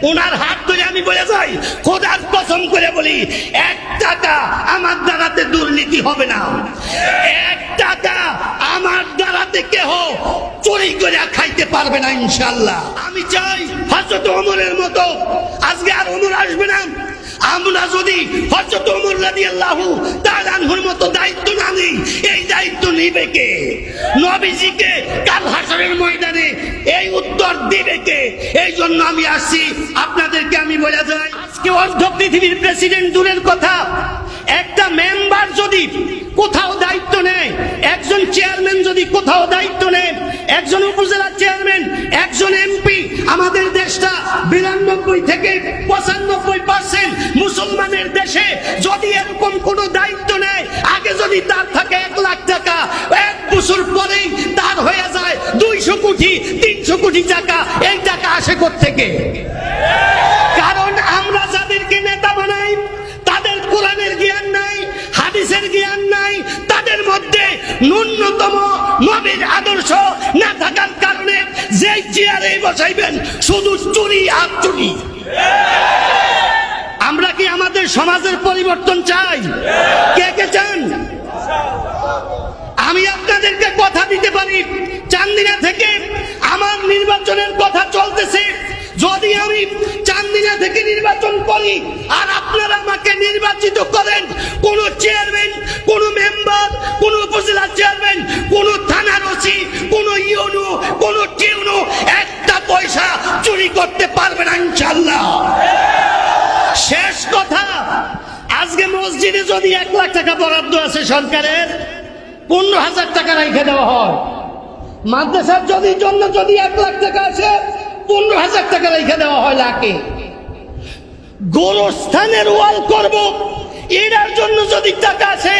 ওনার হাত ধরে আমি বলে যাই, খোদার কসম করে বলি, 1 টাকা আমার দ্বারাতে দুর্নীতি হবে না। 1 টাকা আমার দ্বারাতে কেহ চুরি করে খাইতে পারবে না ইনশাআল্লাহ। আমি চাই হযরত ওমরের মতো আজকে আর ওমর আসবে না। আমরা যদি হযরত ওমর রাদিয়াল্লাহু তাআলা আনহুর মতো দায়িত্ব না নিই, এই দায়িত্ব নিবে কে? নবীজিকে কাল হাসরের ময়দানে এই উত্তর দিবে কে? এই জন্য আমি আসছি, আপনাদেরকে আমি বলে যাই, আজকে অর্ধ পৃথিবীর প্রেসিডেন্ট দূরের কথা, একটা মেম্বার যদি কোথাও দায়িত্ব নেয়, একজন চেয়ারম্যান যদি কোথাও দায়িত্ব নেয়, একজন উপজেলা চেয়ারম্যান, একজন এমপি, আমাদের দেশটা 92 থেকে 95% মুসলমানের দেশে যদি এরকম কোন দায়িত্ব নেয়, আগে যদি তার থাকে 1 লাখ টাকা, 1 বছর পরেই তার হয়ে যায় 200 কোটি 300 কোটি টাকা। এই টাকা আসে কোত্থেকে? কারণ আমরা যাদেরকে নেতা বানাই তাদের কোরআনের জ্ঞান নাই, হাদিসের জ্ঞান নাই, তাদের মধ্যে ন্যূনতম নবীর আদর্শ না থাকার কারণে যে চেয়ারে বসাইবেন শুধু চুরি আর চুরি। আমরা কি আমাদের সমাজের পরিবর্তন চাই? কে কে চান? আমি আপনাদেরকে কথা দিতে পারি, চান্দিনা থেকে আমার নির্বাচনের কথা চলতেছে। যদি আমি চান্দিনা থেকে নির্বাচন করি আর আপনারা আমাকে নির্বাচিত করেন, কোন চেয়ারম্যান, কোন মেম্বার, কোন উপজেলা চেয়ারম্যান, কোন থানার ওসি, কোন ইউনো, কোন টিউনো 1টা পয়সা চুরি করতে পারবে না ইনশাআল্লাহ। শেষ কথা, আজকে মসজিদে যদি 1 লাখ টাকা বরাদ্দ আছে সরকারের, 15,000 টাকা রেখে দেওয়া হয়। মাদ্রাসার যদি 1 লাখ টাকা আছে, 15,000 টাকা রেখে দেওয়া হয় লাখে। গোরস্থানের ওয়াল করব, এটার জন্য যদি টাকা আছে,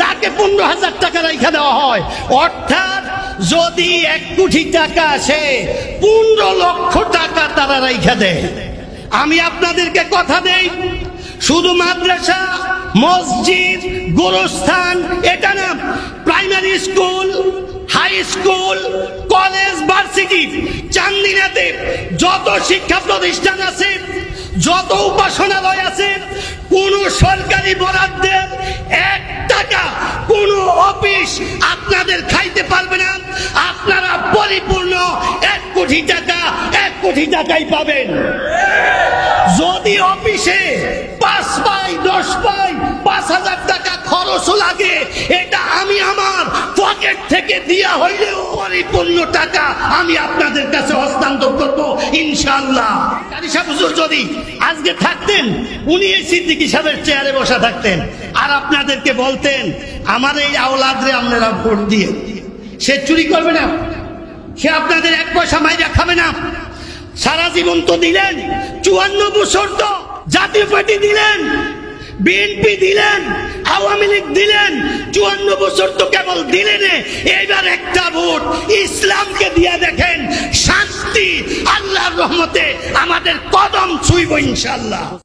লাখে 15,000 টাকা রেখে দেওয়া হয়। অর্থাৎ যদি 1 কোটি টাকা আসে, 15 লক্ষ টাকা তারা রেখে দেয়। আমি আপনাদেরকে কথা দেই, শুধু মাদ্রাসা, মসজিদ, গোরস্থান এটা না, primary school, high school, college, varsity, চান্দিনাতে যত শিক্ষা প্রতিষ্ঠান আছে, যত উপাসনালয় আছে, কোন সরকারি বরাদ্দের 1 টাকা কোন অফিস আপনাদের খাইতে পারবে না। আপনারা পরিপূর্ণ 1 কোটি টাকা 1 কোটি টাকাই পাবেন। যদি অফিসে 5 পাই, 10 পাই, 5,000 টাকা খরচও লাগে, এটা আমি আমার পকেট থেকে দিয়া হইলেও পরিপূর্ণ টাকা আমি আপনাদের কাছে হস্তান্তর করব ইনশাআল্লাহ। কারি সাহেব হুজুর যদি আজকে থাকতেন, উনি এই সিদ্দিকী সাহেবের চেয়ারে বসা থাকতেন আর আপনাদেরকে বলতেন, আমার এই আওলাদরে আপনারা ভোট দিয়ে, সে চুরি করবে না, সে আপনাদের 1 পয়সা মাইরা খাবে না। সারা জীবন তো দিলেন, 54 বছর তো জাতীয় পার্টি দিলেন, বিএনপি দিলেন, আওয়ামী লীগ দিলেন, 54 বছর তো কেবল দিলেন। এইবার একটা ভোট ইসলামকে দিয়ে দেখেন, শান্তি আল্লাহর রহমতে আমাদের কদম ছুঁইব ইনশাআল্লাহ।